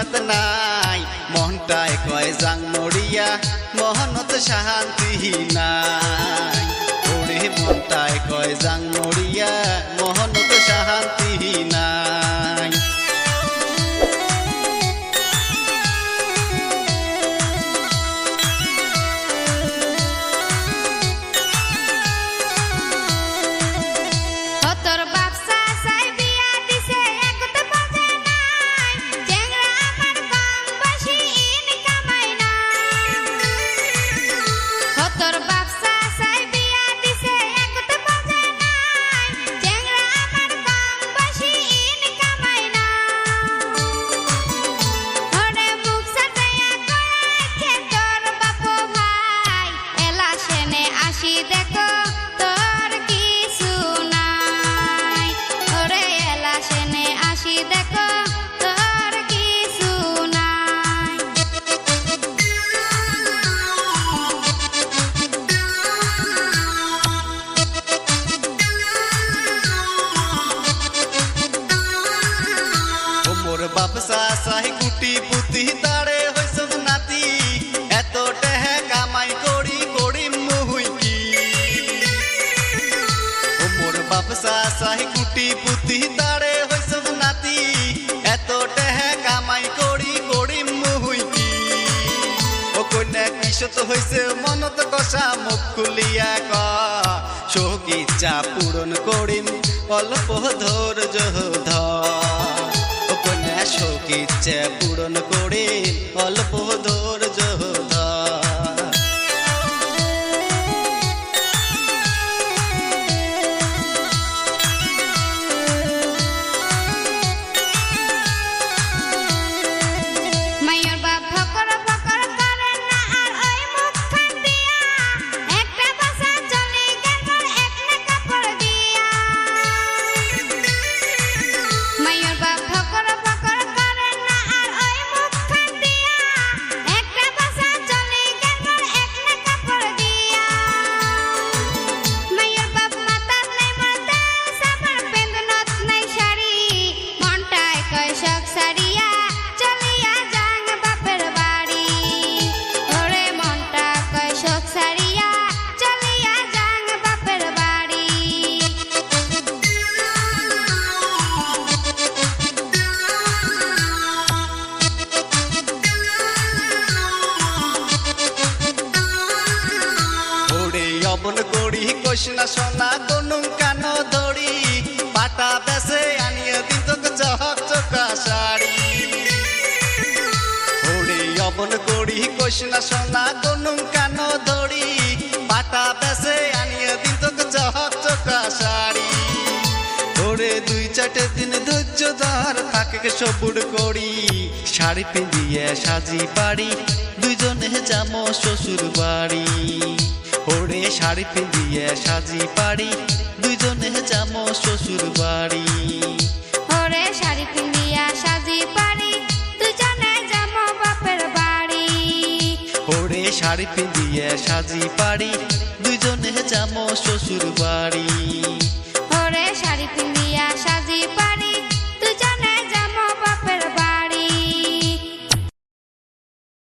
ফুরাত নাই মনটায় কয় জাং মরিয়া মহনত শান্তি নাই ওরে মনটায় কয় জাং মরিয়া মহনত শান্তি নাই বাপসা সাহি কুটি পুতি তারে হইছস নাতি এত টেহে কামাই করি করি মুহুই কি ও মোর বাপসা সাহি কুটি পুতি তারে হইছস নাতি এত টেহে কামাই করি করি মুহুই কি ও কন্যা কিশত হইছে মনত কষা মুখ খুলিয়া ক শোক ইচ্ছা পূরণ করিম অল্প ধৈর্য ধর শোক ইচ্ছে পূরণ করে অল্প ধৈর্য ধর মায়ের বাপ ফকর ফকর করে না আর ওই মুখখান দিয়া একটা বাসা চলে গেল একটা কাপড় দিয়া মায়ের বাপ ফকর অবন করি কৃষ্ণা সোনা কোন কান ধরি পাটা বেসে আনিয়ে দিত চহক চকা শাড়ি ওরে অবন করি কৃষ্ণা সোনা কোন কান ধরি পাটা বেসে আনিয়ে দিত চহক চকা শাড়ি ওরে দুই চারটে দিন ধৈর্য ধর থাকে সবুর করি শাড়ি পিঁধিয়ে সাজি বাড়ি দুইজনে যামো শ্বশুর বাড়ি ওরে শাড়ি পিঁধিয়ে সাজি পাড়ি দুইজনে যামো শ্বশুর বাড়ি ওরে শাড়ি পিঁধিয়া সাজি পাড়ি দুজনে যামো বাপের বাড়ি ওরে শাড়ি পিঁধিয়ে সাজি পাড়ি দুইজনে যামো শ্বশুর বাড়ি ওরে শাড়ি পিঁধিয়া